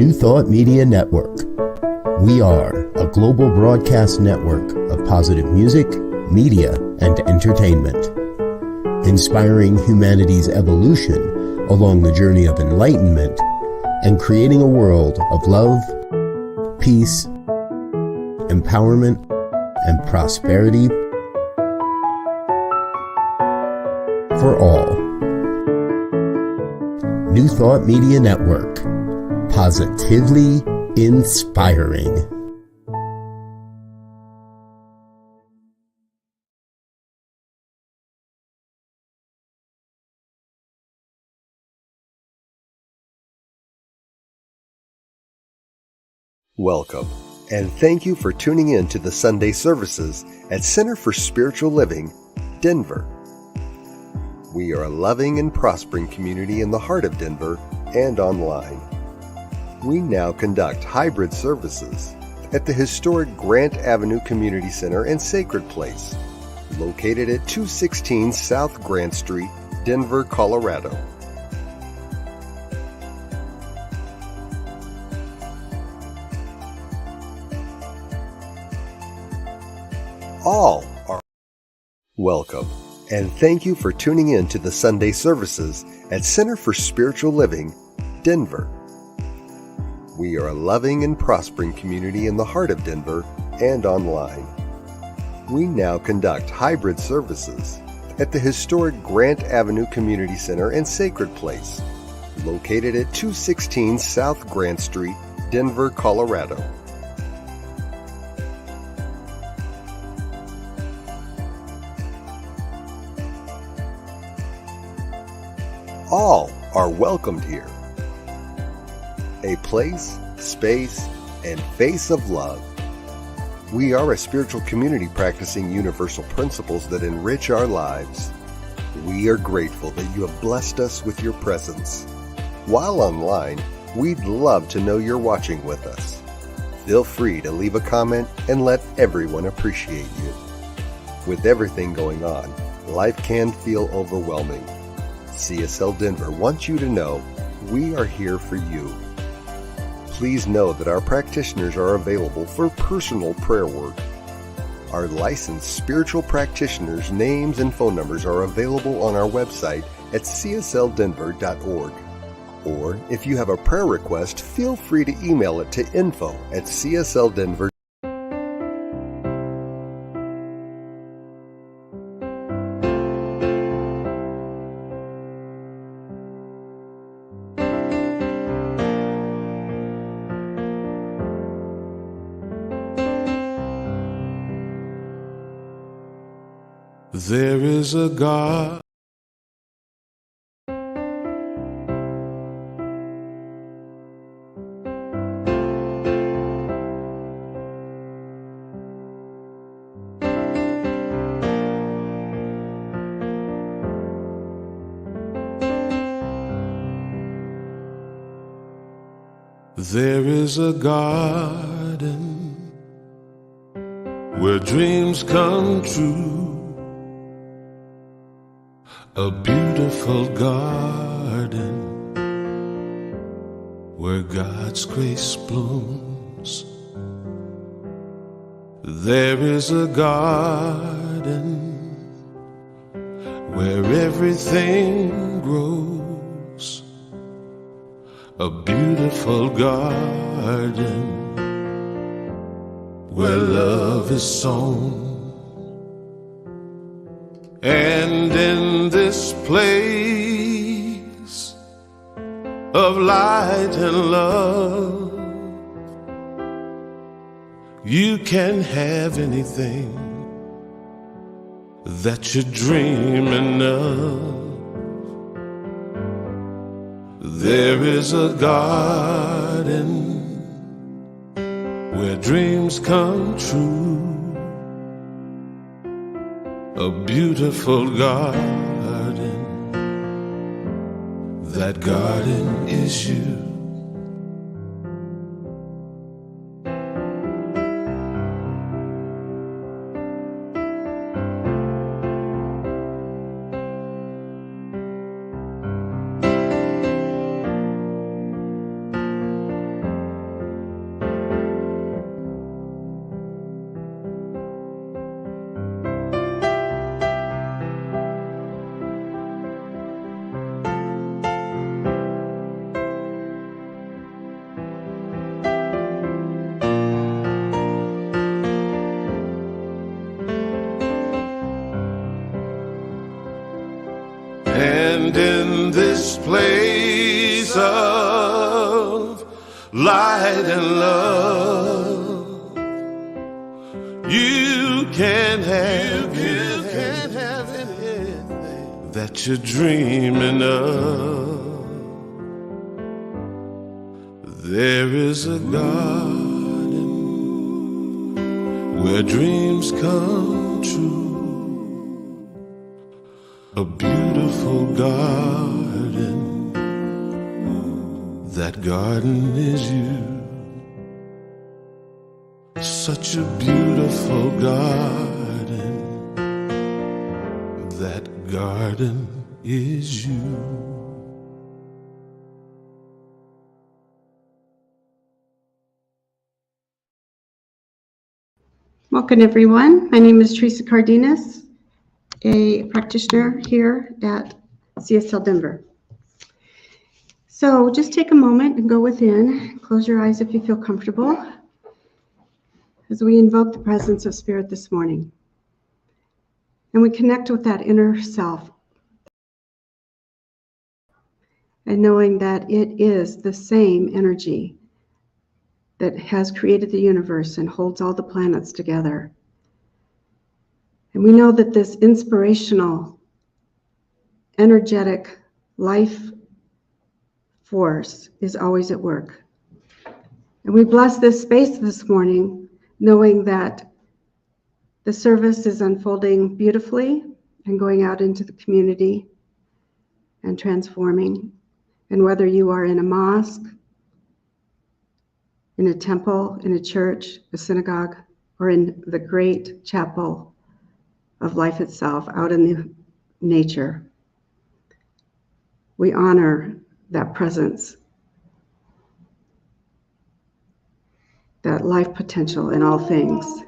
New Thought Media Network. We are a global broadcast network of positive music, media, and entertainment, inspiring humanity's evolution along the journey of enlightenment and creating a world of love, peace, empowerment, and prosperity for all. New Thought Media Network. Positively inspiring. Welcome, and thank you for tuning in to the Sunday services at Center for Spiritual Living, Denver. We are a loving and prospering community in the heart of Denver and online. We now conduct hybrid services at the historic Grant Avenue Community Center and Sacred Place, located at 216 South Grant Street, Denver, Colorado. All are welcome, and thank you for tuning in to the Sunday services at Center for Spiritual Living, Denver. We are a loving and prospering community in the heart of Denver and online. We now conduct hybrid services at the historic Grant Avenue Community Center and Sacred Place, located at 216 South Grant Street, Denver, Colorado. All are welcomed here. A place, space, and face of love. We are a spiritual community practicing universal principles that enrich our lives. We are grateful that you have blessed us with your presence. While online, we'd love to know you're watching with us. Feel free to leave a comment and let everyone appreciate you. With everything going on, life can feel overwhelming. CSL Denver wants you to know we are here for you. Please know that our practitioners are available for personal prayer work. Our licensed spiritual practitioners' names and phone numbers are available on our website at csldenver.org. Or if you have a prayer request, feel free to email it to info@csldenver.org. There is a God. There is a garden where dreams come true. A beautiful garden where God's grace blooms. There is a garden where everything grows. A beautiful garden where love is sown. And in this place of light and love, you can have anything that you're dreaming of. There is a garden where dreams come true. A beautiful garden, that garden is you. place of light and love. You can't have anything that you're dreaming of. There is a garden where dreams come true. A beautiful garden, that garden is you. Such a beautiful garden, that garden is you. Welcome, everyone. My name is Teresa Cardenas, a practitioner here at CSL Denver. So just take a moment and go within. Close your eyes if you feel comfortable as we invoke the presence of Spirit this morning. And we connect with that inner self. And knowing that it is the same energy that has created the universe and holds all the planets together. And we know that this inspirational, energetic life force is always at work. And we bless this space this morning, knowing that the service is unfolding beautifully and going out into the community and transforming. And whether you are in a mosque, in a temple, in a church, a synagogue, or in the great chapel of life itself, out in the nature, we honor that presence, that life potential in all things.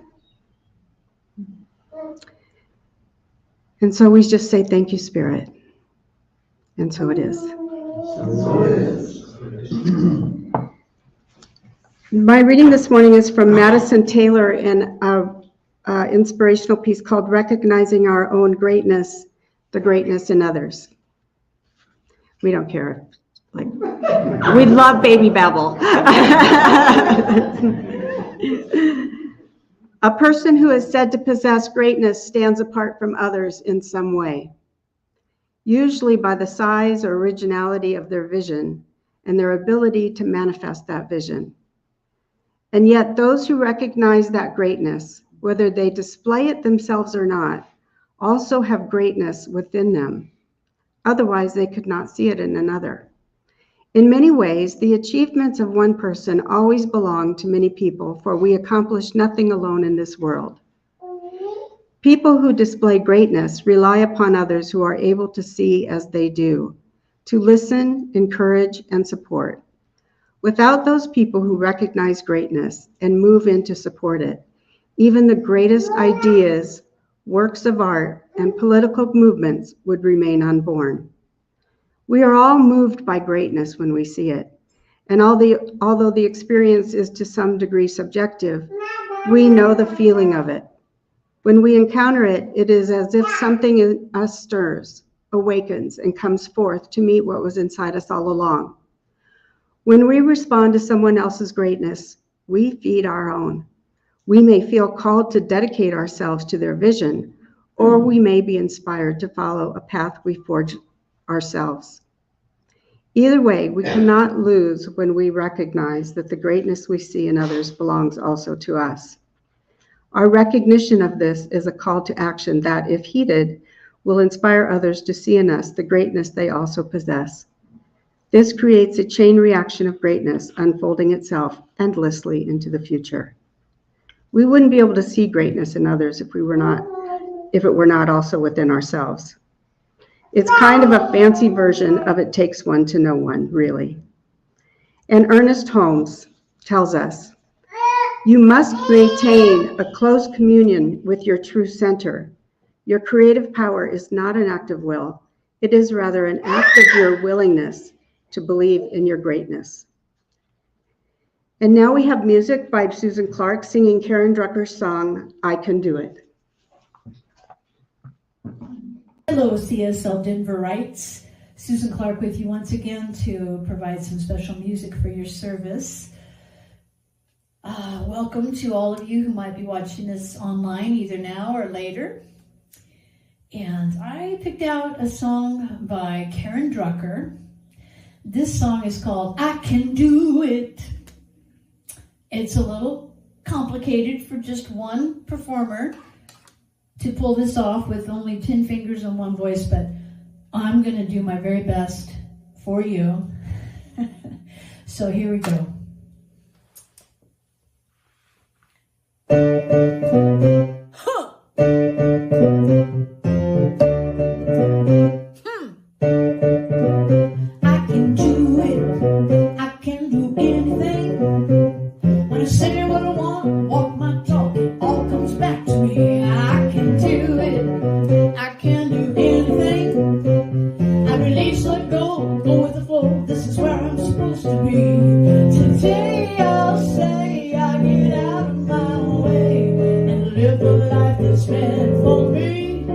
And so we just say, thank you, Spirit. And so it is. So it is. My reading this morning is from Madison Taylor in an inspirational piece called Recognizing Our Own Greatness, the Greatness in Others. We don't care. Like, we love baby babble. A person who is said to possess greatness stands apart from others in some way, usually by the size or originality of their vision and their ability to manifest that vision. And yet those who recognize that greatness, whether they display it themselves or not, also have greatness within them. Otherwise, they could not see it in another. In many ways, the achievements of one person always belong to many people, for we accomplish nothing alone in this world. People who display greatness rely upon others who are able to see as they do, to listen, encourage, and support. Without those people who recognize greatness and move in to support it, even the greatest ideas, works of art, and political movements would remain unborn. We are all moved by greatness when we see it, and although the experience is to some degree subjective, we know the feeling of it. When we encounter it, it is as if something in us stirs, awakens, and comes forth to meet what was inside us all along. When we respond to someone else's greatness, we feed our own. We may feel called to dedicate ourselves to their vision, or we may be inspired to follow a path we forge ourselves. Either way, we cannot lose when we recognize that the greatness we see in others belongs also to us. Our recognition of this is a call to action that, if heeded, will inspire others to see in us the greatness they also possess. This creates a chain reaction of greatness unfolding itself endlessly into the future. We wouldn't be able to see greatness in others if it were not also within ourselves. It's kind of a fancy version of It Takes One to Know One, really. And Ernest Holmes tells us, you must maintain a close communion with your true center. Your creative power is not an act of will. It is rather an act of your willingness to believe in your greatness. And now we have music by Susan Clark singing Karen Drucker's song, I Can Do It. Hello, CSL Denverites. Susan Clark with you once again to provide some special music for your service. Welcome to all of you who might be watching this online either now or later. And I picked out a song by Karen Drucker. This song is called I Can Do It. It's a little complicated for just one performer to pull this off with only 10 fingers and one voice, but I'm going to do my very best for you. So here we go. Huh. I can do it. I can do anything. When I say what I want, walk my talk, it all comes back to me. I can do it. I can do anything. I release, let go, go with the flow. This is where I'm supposed to be. Today I'll say I get out of my way and live the life that's meant for me.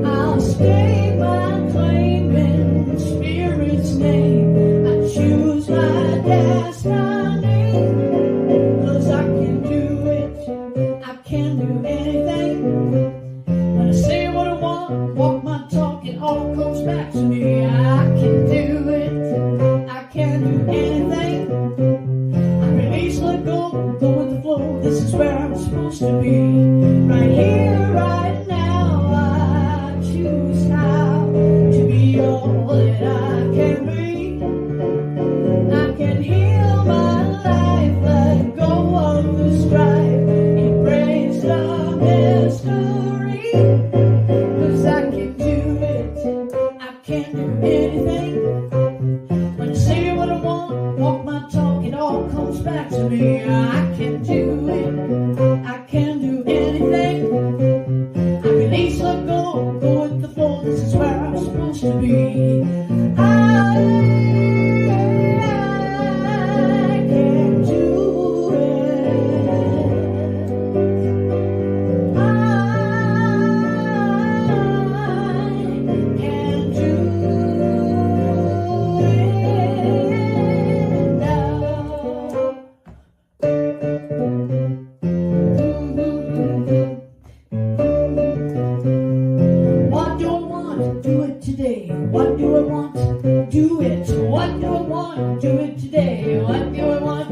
I'll stake my claim in Spirit's name. I choose my destiny. 'Cause I can do it. I can do anything. When I say what I want, walk my talk, it all comes back to me. I can do it. I can do anything. I release, let go, go with the flow. This is where I'm supposed to be. Right here, right now, I choose how to be all that I can be. I can heal my life, let go of the strife, embrace the mystery. 'Cause I can do it, I can do anything. When I say what I want, walk my talk, it all comes back to me. I can do it, I can do anything. I release, let go, go with the flow. This is where I'm supposed to be. I can do it. I can do it now. What do I want? Do it today. What do I want? Do it. What do I want? Do it today. What do I want?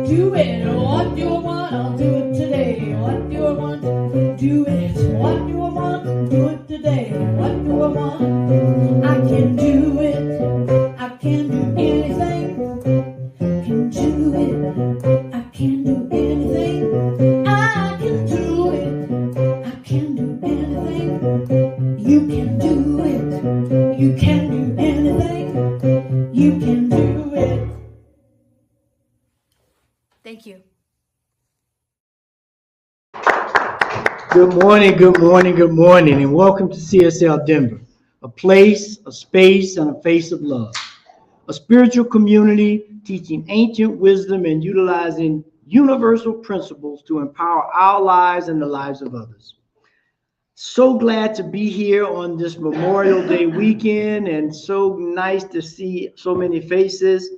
Do it. What do I want? I'll do it today. What do I want? Do it. What do I want? Do it today. What do I want? I can do it. I can do anything. Can do it. I can do anything. I can do it. I can do anything. You can do it. You can do anything. You can do it. Thank you. Good morning, good morning, good morning, and welcome to CSL Denver, a place, a space, and a face of love. A spiritual community teaching ancient wisdom and utilizing universal principles to empower our lives and the lives of others. So glad to be here on this Memorial Day weekend, and so nice to see so many faces.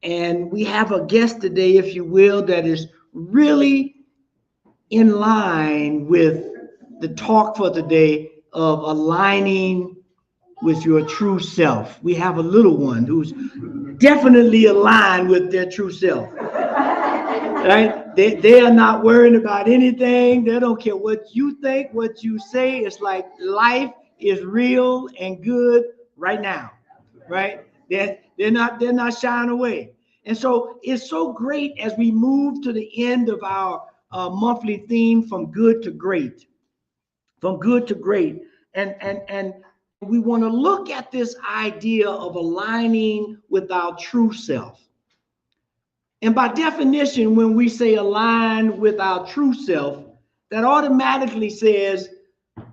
And we have a guest today, if you will, that is really in line with the talk for today of aligning with your true self. We have a little one who's definitely aligned with their true self. Right? They are not worrying about anything. They don't care what you think, what you say. It's like life is real and good right now. Right? They're not shying away. And so it's so great as we move to the end of our monthly theme, from good to great. From good to great. And we want to look at this idea of aligning with our true self. And by definition, when we say align with our true self, that automatically says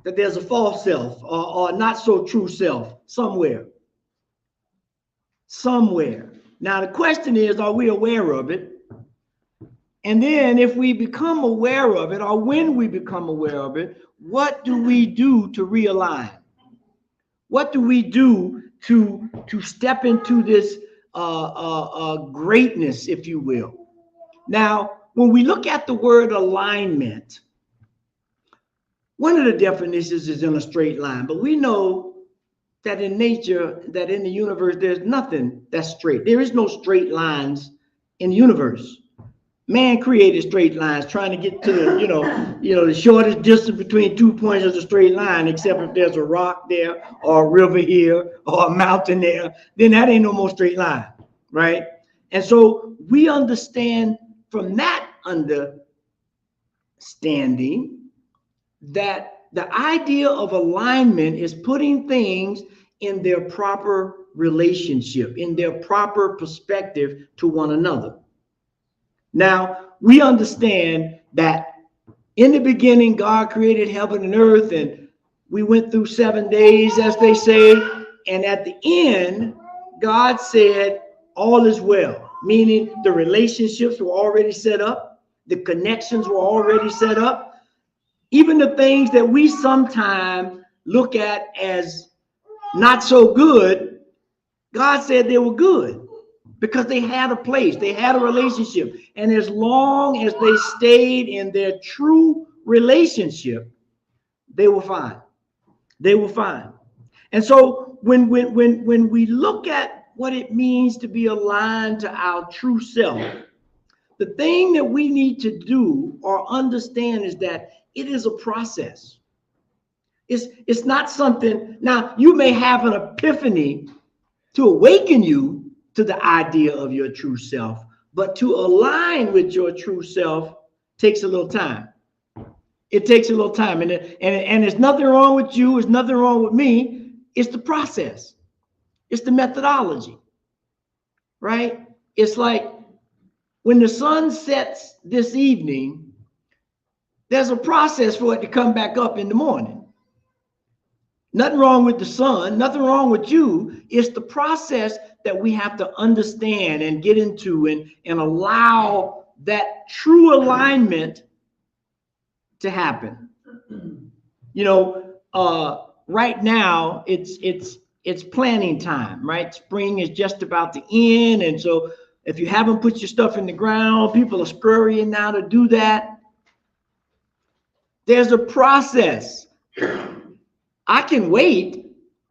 that there's a false self or not so true self somewhere. Somewhere. Now, the question is, are we aware of it? And then if we become aware of it, or when we become aware of it, what do we do to realign? What do we do to step into this greatness, if you will. Now, when we look at the word alignment, one of the definitions is in a straight line, but we know that in nature, that in the universe, there's nothing that's straight. There is no straight lines in the universe. Man created straight lines, trying to get to the, the shortest distance between 2 points is a straight line, except if there's a rock there or a river here or a mountain there, then that ain't no more straight line, right? And so we understand from that understanding that the idea of alignment is putting things in their proper relationship, in their proper perspective to one another. Now, we understand that in the beginning, God created heaven and earth, and we went through 7 days, as they say, and at the end, God said, all is well, meaning the relationships were already set up, the connections were already set up, even the things that we sometimes look at as not so good, God said they were good because they had a place, they had a relationship. And as long as they stayed in their true relationship, they were fine. They were fine. And so when we look at what it means to be aligned to our true self, the thing that we need to do or understand is that it is a process. It's not something, now you may have an epiphany to awaken you to the idea of your true self, but to align with your true self takes a little time. It takes a little time, and there's nothing wrong with you, there's nothing wrong with me. It's the process. It's the methodology, right? It's like when the sun sets this evening, there's a process for it to come back up in the morning. Nothing wrong with the sun, nothing wrong with you. It's the process that we have to understand and get into and allow that true alignment to happen. Right now it's planting time, right? Spring is just about to end. And so if you haven't put your stuff in the ground, people are scurrying now to do that. There's a process. I can wait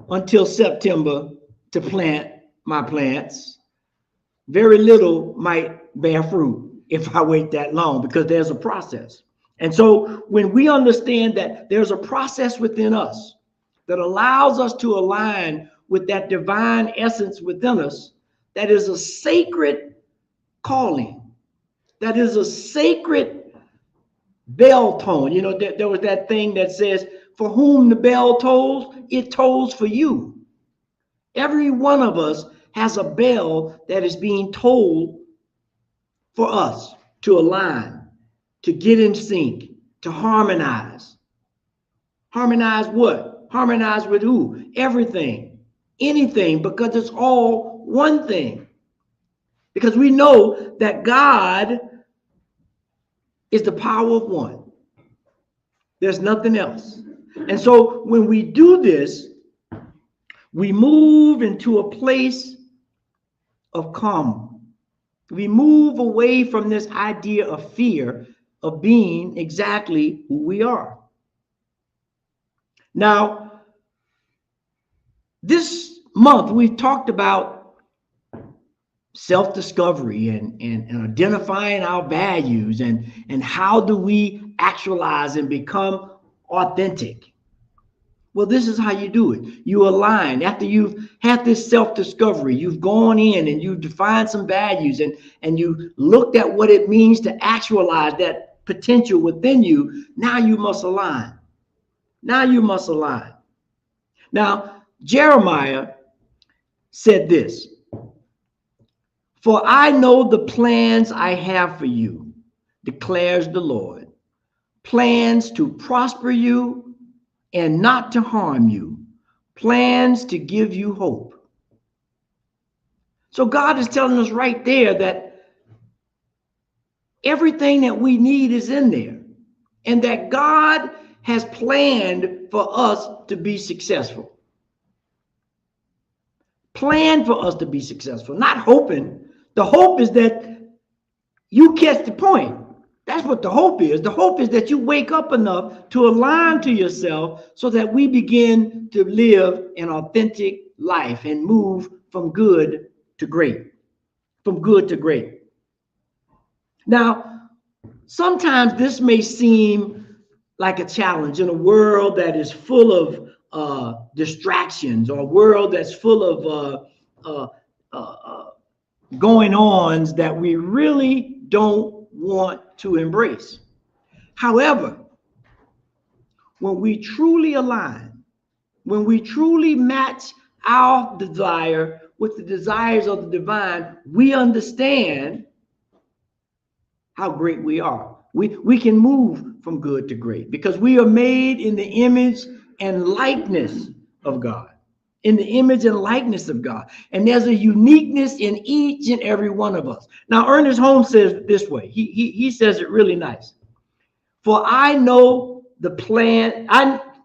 until September to plant my plants. Very little might bear fruit if I wait that long because there's a process. And so when we understand that there's a process within us that allows us to align with that divine essence within us, that is a sacred calling, that is a sacred bell tone. There was that thing that says, for whom the bell tolls, it tolls for you. Every one of us has a bell that is being tolled for us to align, to get in sync, to harmonize. Harmonize what? Harmonize with who? Everything, anything, because it's all one thing. Because we know that God is the power of one. There's nothing else. And so when we do this, we move into a place of calm. We move away from this idea of fear of being exactly who we are. Now, this month we've talked about self-discovery and identifying our values and how do we actualize and become authentic. Well, this is how you do it. You align. After you've had this self-discovery, you've gone in and you've defined some values and you looked at what it means to actualize that potential within you. Now you must align. Now you must align. Now, Jeremiah said this, for I know the plans I have for you, declares the Lord, plans to prosper you and not to harm you, plans to give you hope. So God is telling us right there that everything that we need is in there, and that God has planned for us to be successful. plan for us to be successful, not hoping. The hope is that you catch the point. That's what the hope is. The hope is that you wake up enough to align to yourself so that we begin to live an authentic life and move from good to great. From good to great. Now, sometimes this may seem like a challenge in a world that is full of distractions, or a world that's full of going ons that we really don't want to embrace. However, when we truly align, when we truly match our desire with the desires of the divine, we understand how great we are. We can move from good to great because we are made in the image and likeness of God. In the image and likeness of God. And there's a uniqueness in each and every one of us. Now, Ernest Holmes says it this way. He says it really nice. For I know the plan.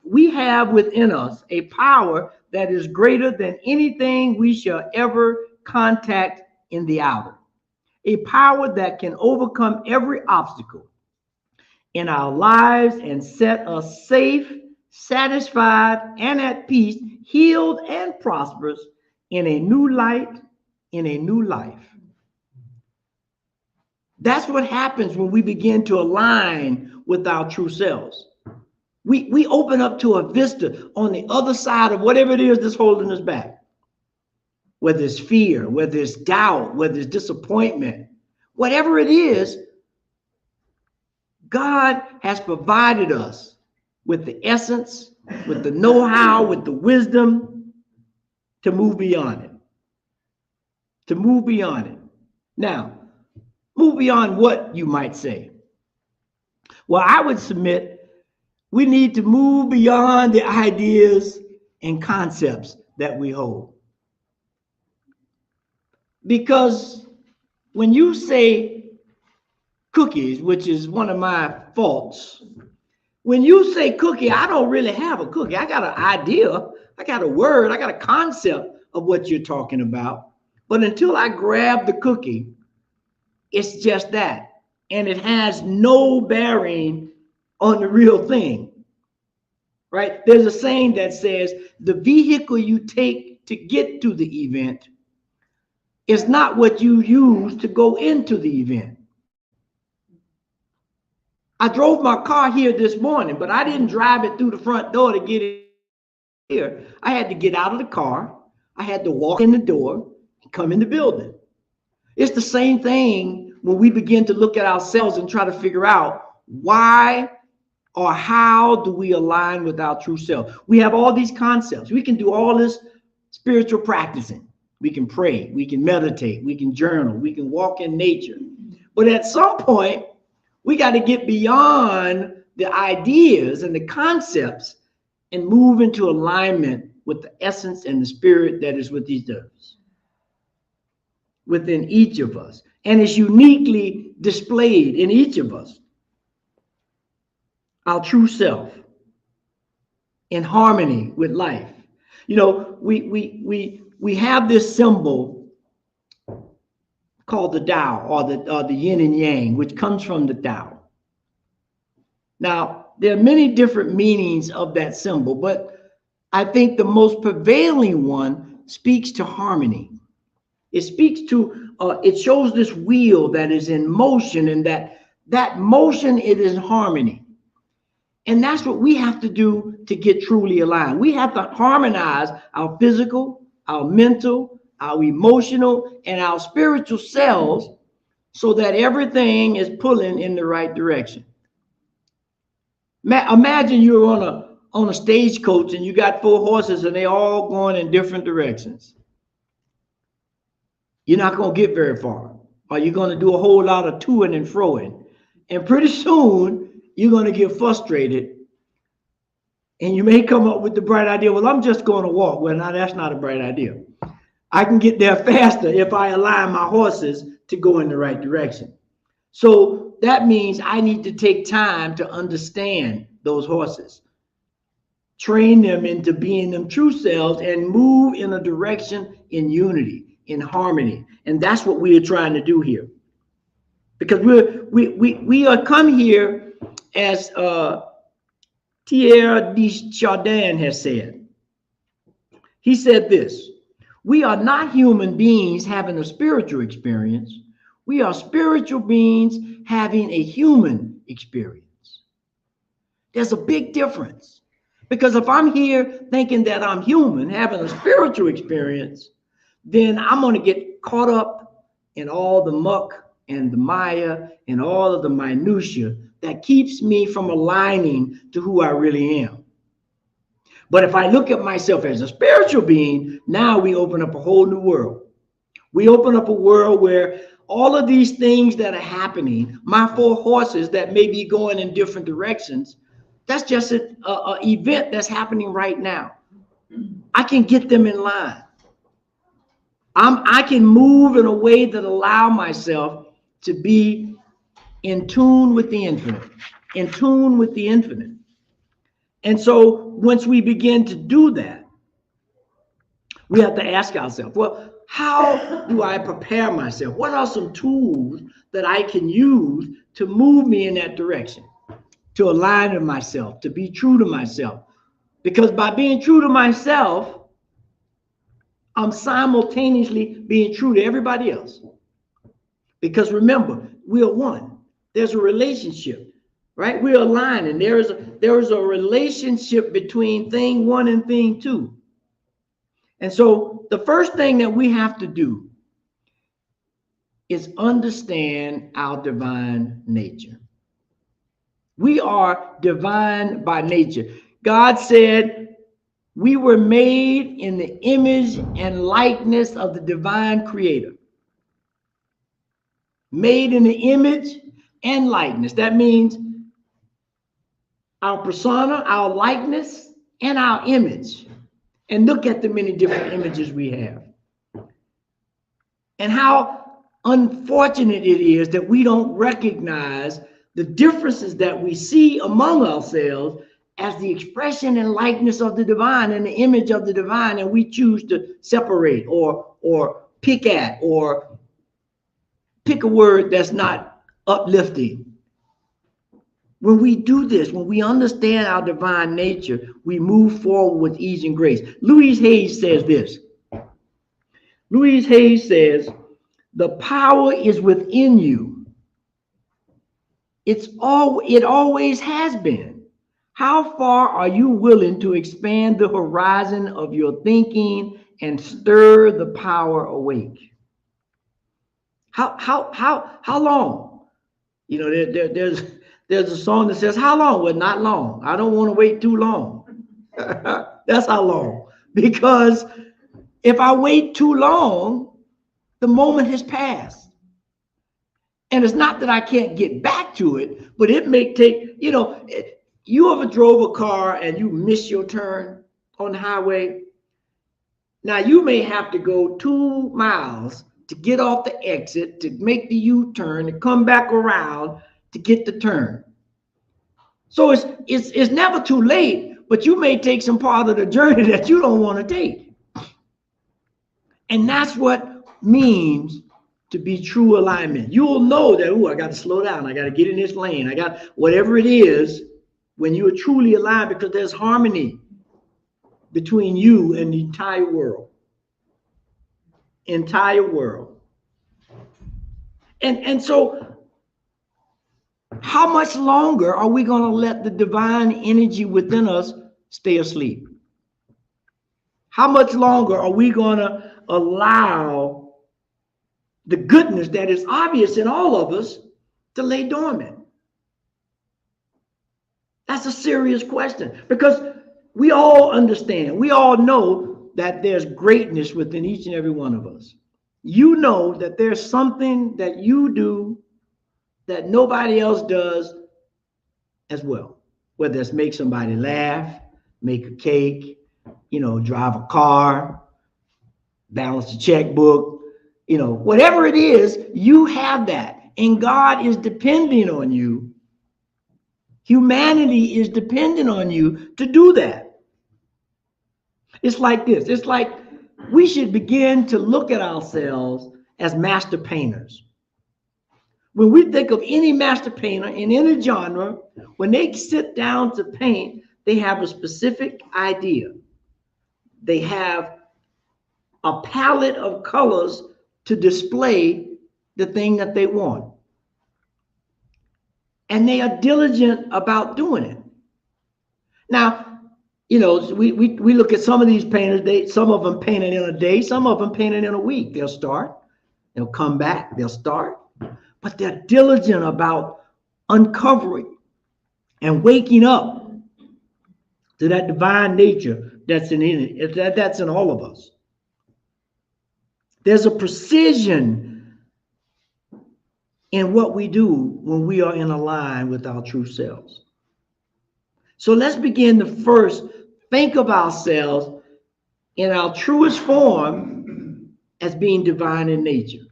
We have within us a power that is greater than anything we shall ever contact in the outer. A power that can overcome every obstacle in our lives and set us safe, satisfied, and at peace, healed and prosperous in a new light, in a new life. That's what happens when we begin to align with our true selves. We open up to a vista on the other side of whatever it is that's holding us back. Whether it's fear, whether it's doubt, whether it's disappointment, whatever it is, God has provided us with the essence, with the know-how, with the wisdom to move beyond it. To move beyond it. Now, move beyond what, you might say? Well, I would submit we need to move beyond the ideas and concepts that we hold. Because when you say cookies, which is one of my faults, when you say cookie, I don't really have a cookie. I got an idea, I got a word, I got a concept of what you're talking about. But until I grab the cookie, it's just that. And it has no bearing on the real thing, right? There's a saying that says the vehicle you take to get to the event is not what you use to go into the event. I drove my car here this morning, but I didn't drive it through the front door to get it here. I had to get out of the car. I had to walk in the door and come in the building. It's the same thing when we begin to look at ourselves and try to figure out why or how do we align with our true self. We have all these concepts. We can do all this spiritual practicing. We can pray, we can meditate, we can journal, we can walk in nature. But at some point, we got to get beyond the ideas and the concepts and move into alignment with the essence and the spirit that is within each of us. And it's uniquely displayed in each of us. Our true self in harmony with life. You know, we have this symbol called the Tao, or the yin and yang, which comes from the Tao. Now, there are many different meanings of that symbol, but I think the most prevailing one speaks to harmony. It speaks to, it shows this wheel that is in motion, and that motion, it is harmony. And that's what we have to do to get truly aligned. We have to harmonize our physical, our mental, our emotional, and our spiritual selves so that everything is pulling in the right direction. Imagine you're on a stagecoach and you got 4 horses and they all going in different directions. You're not going to get very far, or you're going to do a whole lot of toing and froing. And pretty soon you're going to get frustrated and you may come up with the bright idea, well, I'm just going to walk. Well, now that's not a bright idea. I can get there faster if I align my horses to go in the right direction. So that means I need to take time to understand those horses. train them into being them true selves, and move in a direction in unity, in harmony. And that's what we are trying to do here. Because we are come here, as Teresa de Chardin has said. He said this: we are not human beings having a spiritual experience. We are spiritual beings having a human experience. There's a big difference. Because if I'm here thinking that I'm human, having a spiritual experience, then I'm going to get caught up in all the muck and the mire and all of the minutia that keeps me from aligning to who I really am. But if I look at myself as a spiritual being, now we open up a whole new world. We open up a world where all of these things that are happening, my four horses that may be going in different directions, that's just an event that's happening right now. I can get them in line. I can move in a way that allow myself to be in tune with the infinite, in tune with the infinite. And so once we begin to do that, we have to ask ourselves, well, how do I prepare myself? What are some tools that I can use to move me in that direction, to align with myself, to be true to myself? Because by being true to myself, I'm simultaneously being true to everybody else. Because remember, we are one. There's a relationship, right? We're aligned, and there is a relationship between thing one and thing two. And so the first thing that we have to do is understand our divine nature. We are divine by nature. God said we were made in the image and likeness of the divine creator. Made in the image and likeness. That means our persona, our likeness, and our image. And look at the many different images we have. And how unfortunate it is that we don't recognize the differences that we see among ourselves as the expression and likeness of the divine and the image of the divine, and we choose to separate or pick at or pick a word that's not uplifting. When we do this, when we understand our divine nature, we move forward with ease and grace. Louise Hayes says this. Louise Hayes says, the power is within you. It always has been. How far are you willing to expand the horizon of your thinking and stir the power awake? How long? You know, there's a song that says, how long? Well, not long. I don't want to wait too long. That's how long. Because if I wait too long, the moment has passed. And it's not that I can't get back to it, but it may take, you know, you ever drove a car and you miss your turn on the highway? Now you may have to go 2 miles to get off the exit, to make the U-turn, to come back around to get the turn. So it's never too late, but you may take some part of the journey that you don't want to take. And that's what means to be true alignment. You'll know that, oh, I got to slow down. I got to get in this lane. I got whatever it is when you are truly aligned, because there's harmony between you and the entire world. Entire world. And so how much longer are we going to let the divine energy within us stay asleep? How much longer are we going to allow the goodness that is obvious in all of us to lay dormant? That's a serious question, because we all understand, we all know that there's greatness within each and every one of us. You know that there's something that you do that nobody else does as well, whether it's make somebody laugh, make a cake, you know, drive a car, balance a checkbook, you know, whatever it is, you have that. And God is depending on you. Humanity is dependent on you to do that. It's like this. It's like we should begin to look at ourselves as master painters. When we think of any master painter in any genre, when they sit down to paint, they have a specific idea. They have a palette of colors to display the thing that they want. And they are diligent about doing it. Now, you know, we look at some of these painters, some of them painted in a day, some of them painted in a week. They'll start, they'll come back, they'll start, but they're diligent about uncovering and waking up to that divine nature that's in all of us. There's a precision in what we do when we are in a line with our true selves. So let's begin to first think of ourselves in our truest form as being divine in nature.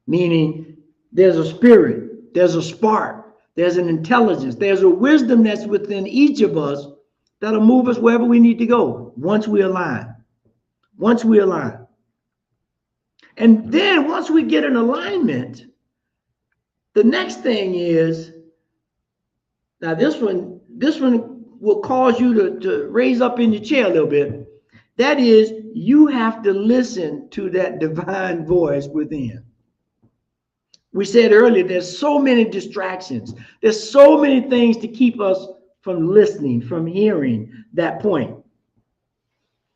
Meaning there's a spirit, there's a spark, there's an intelligence, there's a wisdom that's within each of us that'll move us wherever we need to go once we align. Once we align. And then once we get in alignment, the next thing is, now this one will cause you to raise up in your chair a little bit. That is, you have to listen to that divine voice within. We said earlier, there's so many distractions. There's so many things to keep us from listening, from hearing that point.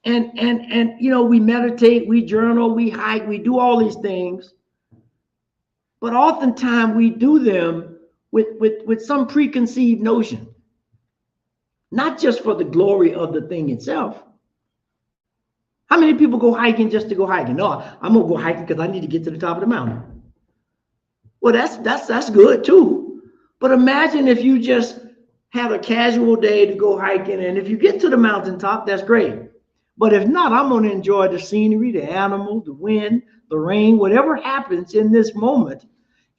And you know, we meditate, we journal, we hike, we do all these things. But oftentimes we do them with some preconceived notion. Not just for the glory of the thing itself. How many people go hiking just to go hiking? No, I'm gonna go hiking because I need to get to the top of the mountain. Well, that's good too. But imagine if you just had a casual day to go hiking, and if you get to the mountaintop, that's great. But if not, I'm gonna enjoy the scenery, the animals, the wind, the rain, whatever happens in this moment,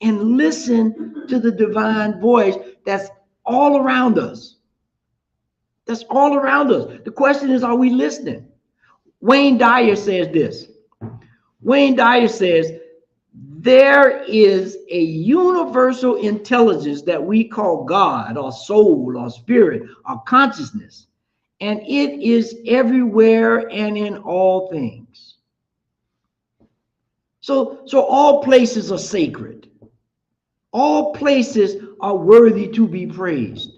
and listen to the divine voice that's all around us. That's all around us. The question is, are we listening? Wayne Dyer says this. Wayne Dyer says, there is a universal intelligence that we call God or soul or spirit or consciousness, and it is everywhere and in all things. So all places are sacred. All places are worthy to be praised.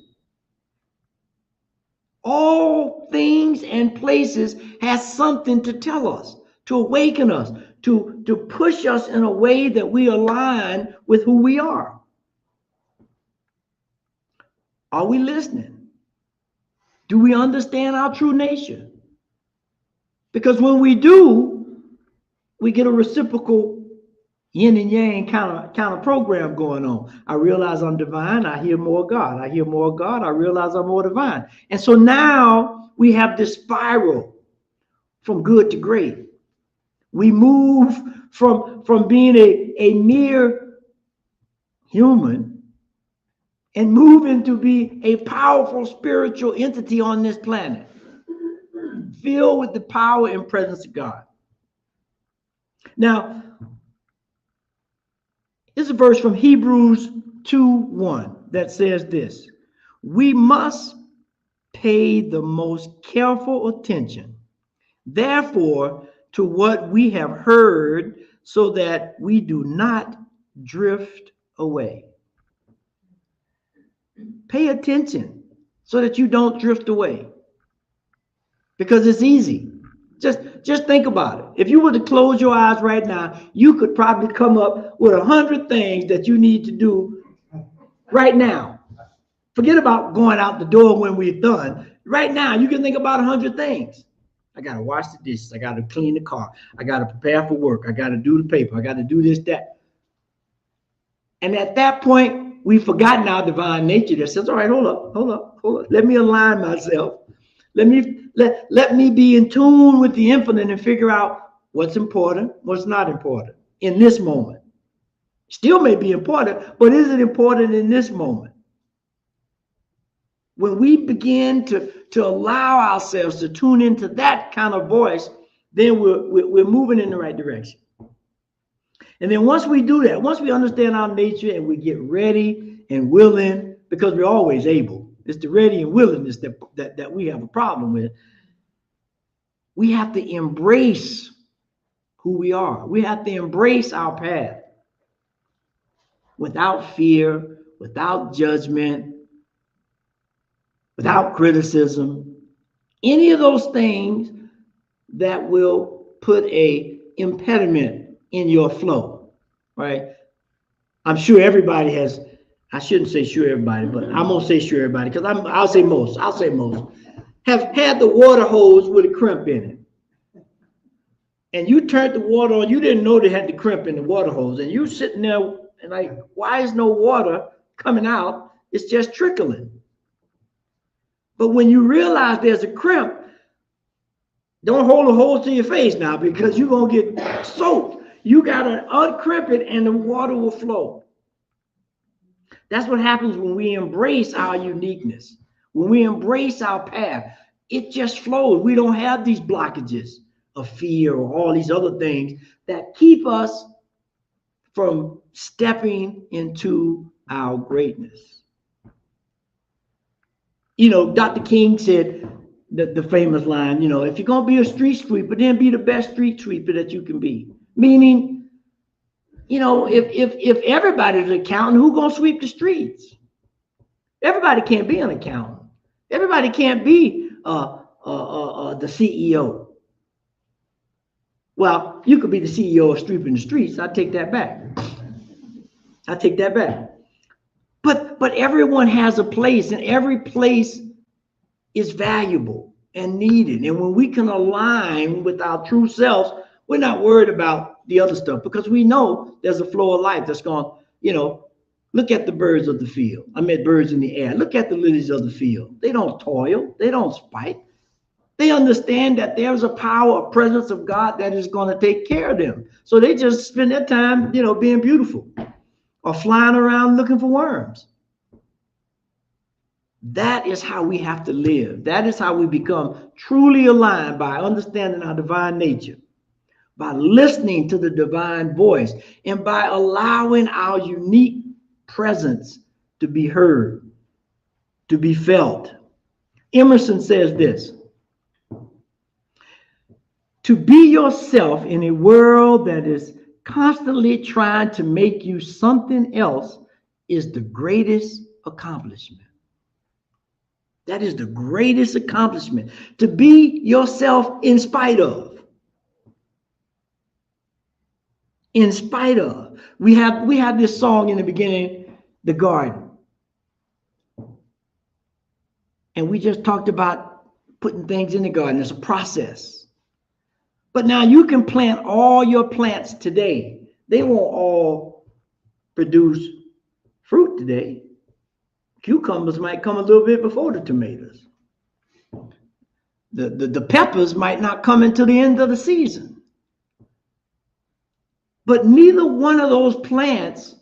All things and places has something to tell us, to awaken us, to push us in a way that we align with who we are. Are we listening? Do we understand our true nature? Because when we do, we get a reciprocal yin and yang kind of program going on. I realize I'm divine. I hear more God. I hear more God. I realize I'm more divine. And so now we have this spiral from good to great. We move from being a mere human and move into be a powerful spiritual entity on this planet, filled with the power and presence of God. Now, here's a verse from Hebrews 2:1 that says this: we must pay the most careful attention, therefore, to what we have heard, so that we do not drift away. Pay attention so that you don't drift away, because it's easy. Just think about it. If you were to close your eyes right now, you could probably come up with 100 things that you need to do right now. Forget about going out the door when we're done. Right now, you can think about 100 things. I got to wash the dishes. I got to clean the car. I got to prepare for work. I got to do the paper. I got to do this, that. And at that point, we've forgotten our divine nature that says, all right, hold up. Let me align myself. Let me be in tune with the infinite and figure out what's important, what's not important in this moment. Still may be important, but is it important in this moment? When we begin to allow ourselves to tune into that kind of voice, then we're moving in the right direction. And then once we do that, once we understand our nature and we get ready and willing, because we're always able, it's the ready and willingness that we have a problem with. We have to embrace who we are. We have to embrace our path without fear, without judgment, without criticism, any of those things that will put a impediment in your flow, right? I'm sure everybody has, I shouldn't say sure everybody, but I'm gonna say sure everybody, because I'll say most, have had the water hose with a crimp in it. And you turned the water on, you didn't know they had the crimp in the water hose, and you sitting there and like, why is no water coming out? It's just trickling. But when you realize there's a crimp, don't hold a hose to your face now, because you're going to get soaked. You got to uncrimp it and the water will flow. That's what happens when we embrace our uniqueness. When we embrace our path, it just flows. We don't have these blockages of fear or all these other things that keep us from stepping into our greatness. You know, Dr. King said the famous line, you know, if you're going to be a street sweeper, then be the best street sweeper that you can be. Meaning, you know, if everybody's an accountant, who's going to sweep the streets? Everybody can't be an accountant. Everybody can't be the CEO. Well, you could be the CEO of sweeping the streets. I take that back. But everyone has a place, and every place is valuable and needed. And when we can align with our true selves, we're not worried about the other stuff, because we know there's a flow of life that's going, you know, look at the birds of the field. I meant birds in the air. Look at the lilies of the field. They don't toil. They don't spite. They understand that there's a power, a presence of God that is going to take care of them. So they just spend their time, you know, being beautiful or flying around looking for worms. That is how we have to live. That is how we become truly aligned, by understanding our divine nature, by listening to the divine voice, and by allowing our unique presence to be heard, to be felt. Emerson says this: to be yourself in a world that is constantly trying to make you something else is the greatest accomplishment. That is the greatest accomplishment. To be yourself in spite of. In spite of. We have this song in the beginning, The Garden. And we just talked about putting things in the garden. It's a process. But now you can plant all your plants today. They won't all produce fruit today. Cucumbers might come a little bit before the tomatoes. The peppers might not come until the end of the season. But neither one of those plants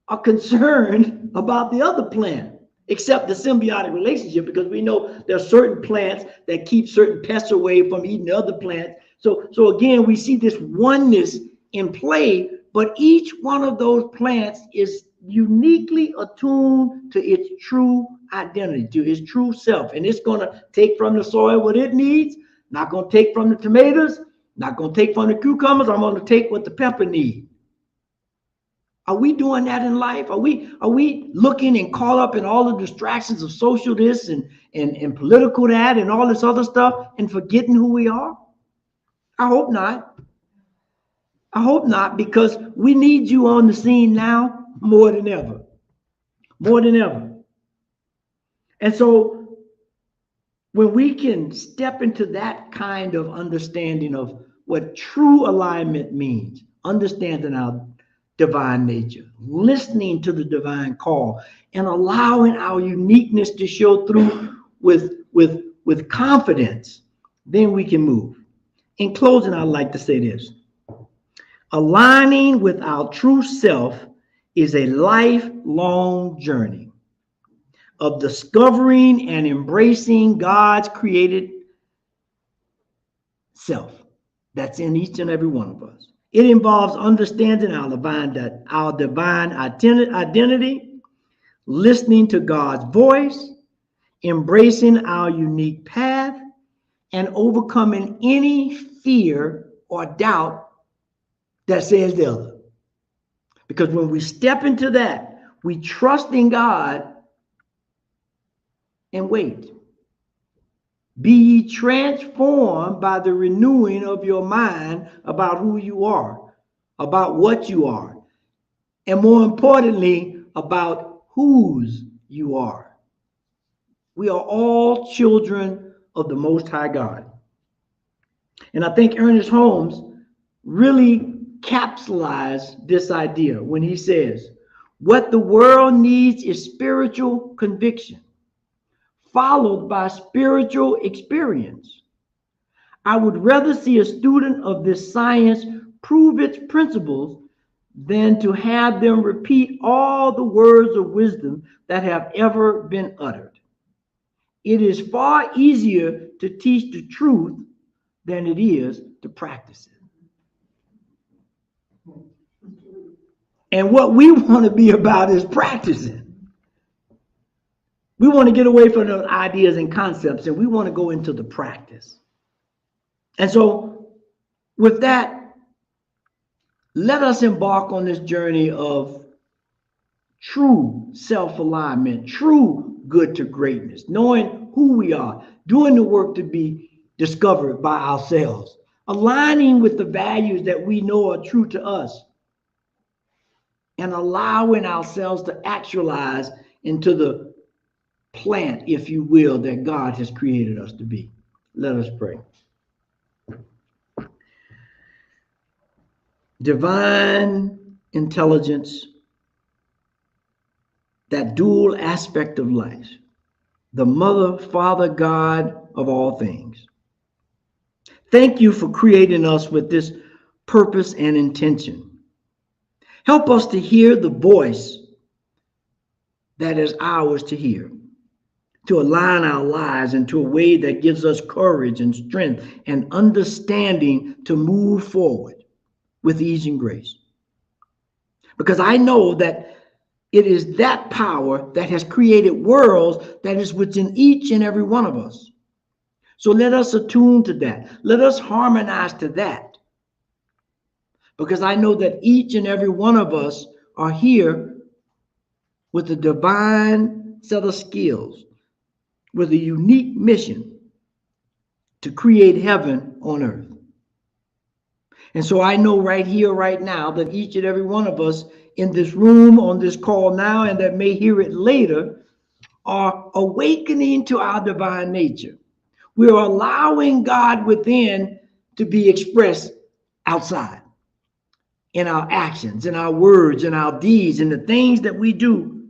are concerned about the other plant, except the symbiotic relationship, because we know there are certain plants that keep certain pests away from eating the other plants. So again, we see this oneness in play, but each one of those plants is uniquely attuned to its true identity, to its true self. And it's going to take from the soil what it needs, not going to take from the tomatoes, not going to take from the cucumbers. I'm going to take what the pepper needs. Are we doing that in life? Are we looking and caught up in all the distractions of social this and political that and all this other stuff and forgetting who we are? I hope not. I hope not, because we need you on the scene now more than ever. More than ever. And so when we can step into that kind of understanding of what true alignment means, understanding our divine nature, listening to the divine call, and allowing our uniqueness to show through with confidence, then we can move. In closing, I'd like to say this: aligning with our true self is a lifelong journey. of discovering and embracing God's created self that's in each and every one of us. It involves understanding our divine identity, listening to God's voice, embracing our unique path, and overcoming any fear or doubt that says the other. Because when we step into that, we trust in God and wait. Be ye transformed by the renewing of your mind about who you are, about what you are, and more importantly, about whose you are. We are all children of the Most High God. And I think Ernest Holmes really capsulized this idea when he says, what the world needs is spiritual conviction, followed by spiritual experience. I would rather see a student of this science prove its principles than to have them repeat all the words of wisdom that have ever been uttered. It is far easier to teach the truth than it is to practice it. And what we want to be about is practicing. We want to get away from those ideas and concepts, and we want to go into the practice. And so with that, let us embark on this journey of true self-alignment, true good to greatness, knowing who we are, doing the work to be discovered by ourselves, aligning with the values that we know are true to us, and allowing ourselves to actualize into the plant, if you will, that God has created us to be. Let us pray. Divine intelligence, that dual aspect of life, the mother, father, God of all things. Thank you for creating us with this purpose and intention. Help us to hear the voice that is ours to hear, to align our lives into a way that gives us courage and strength and understanding to move forward with ease and grace. Because I know that it is that power that has created worlds that is within each and every one of us. So let us attune to that. Let us harmonize to that. Because I know that each and every one of us are here with a divine set of skills, with a unique mission to create heaven on earth. And so I know right here, right now, that each and every one of us in this room, on this call now, and that may hear it later, are awakening to our divine nature. We are allowing God within to be expressed outside in our actions, in our words, in our deeds, in the things that we do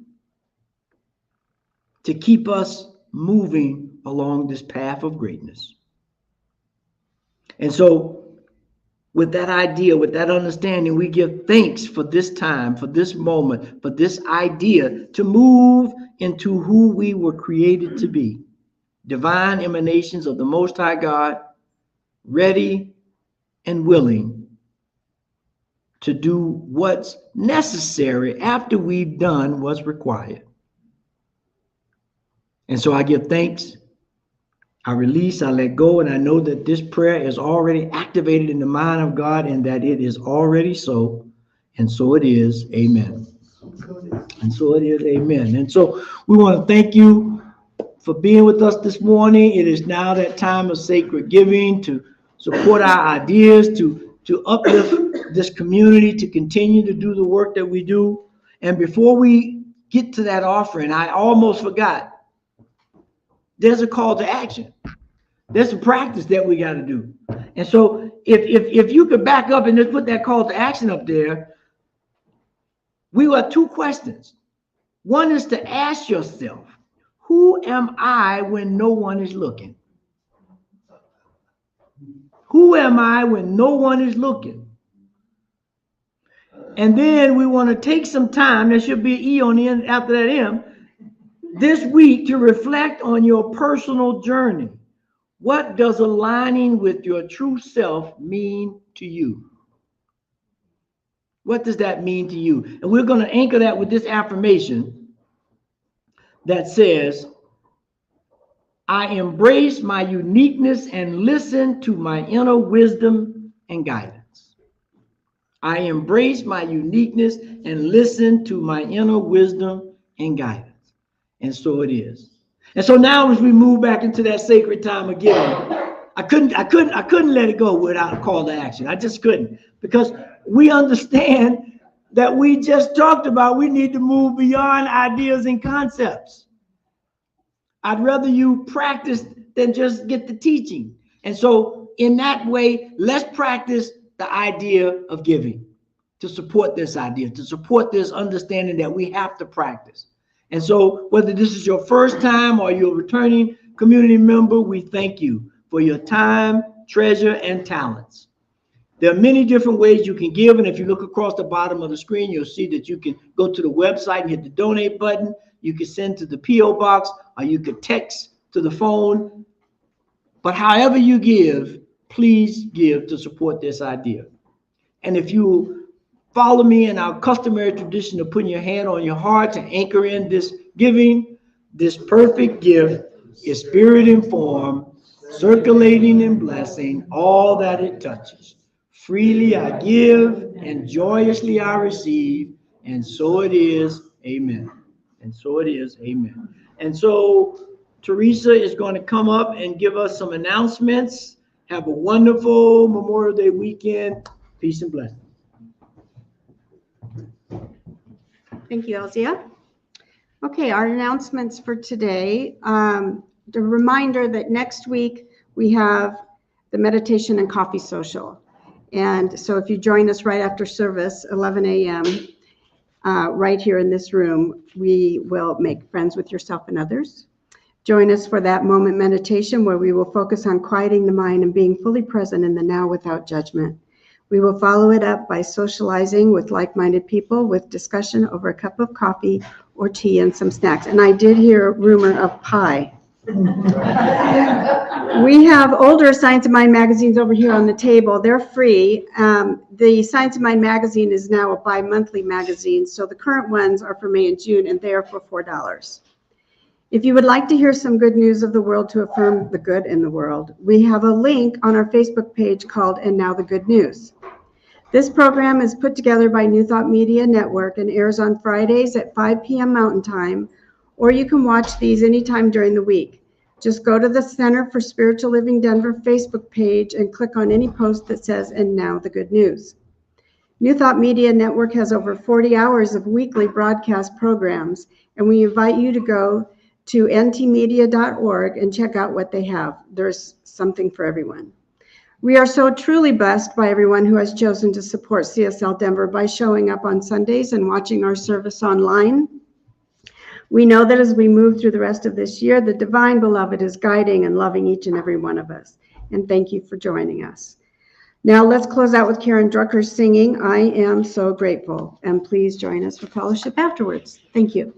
to keep us moving along this path of greatness. And so with that idea, with that understanding, we give thanks for this time, for this moment, for this idea to move into who we were created to be. Divine emanations of the Most High God, ready and willing to do what's necessary after we've done what's required. And so I give thanks, I release, I let go, and I know that this prayer is already activated in the mind of God and that it is already so, and so it is, amen. And so it is, amen. And so we want to thank you for being with us this morning. It is now that time of sacred giving to support our ideas, to uplift this community, to continue to do the work that we do. And before we get to that offering, I almost forgot. There's a call to action. There's a practice that we got to do. And so if you could back up and just put that call to action up there, we got two questions. One is to ask yourself, who am I when no one is looking? Who am I when no one is looking? And then we want to take some time, there should be an E on the end after that M, this week to reflect on your personal journey. What does aligning with your true self mean to you? What does that mean to you? And we're going to anchor that with this affirmation that says, I embrace my uniqueness and listen to my inner wisdom and guidance. I embrace my uniqueness and listen to my inner wisdom and guidance. And so it is. And so now as we move back into that sacred time again, I couldn't let it go without a call to action. I just couldn't, because we understand that we just talked about we need to move beyond ideas and concepts. I'd rather you practice than just get the teaching. And so in that way, let's practice the idea of giving to support this idea, to support this understanding that we have to practice. And so whether this is your first time or you're a returning community member, we thank you for your time, treasure, and talents. There are many different ways you can give. And if you look across the bottom of the screen, you'll see that you can go to the website and hit the donate button. You can send to the P.O. box, or you could text to the phone. But however you give, please give to support this idea. And if you follow me in our customary tradition of putting your hand on your heart to anchor in this giving, this perfect gift is spirit informed, circulating and blessing all that it touches. Freely I give and joyously I receive, and so it is, amen. And so it is, amen. And so Teresa is going to come up and give us some announcements. Have a wonderful Memorial Day weekend. Peace and blessings. Thank you, Elzia. Okay, our announcements for today. The reminder that next week we have the meditation and coffee social. And so if you join us right after service, 11 a.m., right here in this room, we will make friends with yourself and others. Join us for that moment meditation where we will focus on quieting the mind and being fully present in the now without judgment. We will follow it up by socializing with like-minded people with discussion over a cup of coffee or tea and some snacks. And I did hear a rumor of pie. We have older Science of Mind magazines over here on the table. They're free. The Science of Mind magazine is now a bi-monthly magazine, so the current ones are for May and June, and they are for $4. If you would like to hear some good news of the world to affirm the good in the world, we have a link on our Facebook page called And Now the Good News. This program is put together by New Thought Media Network and airs on Fridays at 5 p.m. Mountain Time, or you can watch these anytime during the week. Just go to the Center for Spiritual Living Denver Facebook page and click on any post that says, And Now the Good News. New Thought Media Network has over 40 hours of weekly broadcast programs, and we invite you to go to ntmedia.org and check out what they have. There's something for everyone. We are so truly blessed by everyone who has chosen to support CSL Denver by showing up on Sundays and watching our service online. We know that as we move through the rest of this year, the Divine Beloved is guiding and loving each and every one of us. And thank you for joining us. Now let's close out with Karen Drucker singing, I Am So Grateful. And please join us for fellowship afterwards. Thank you.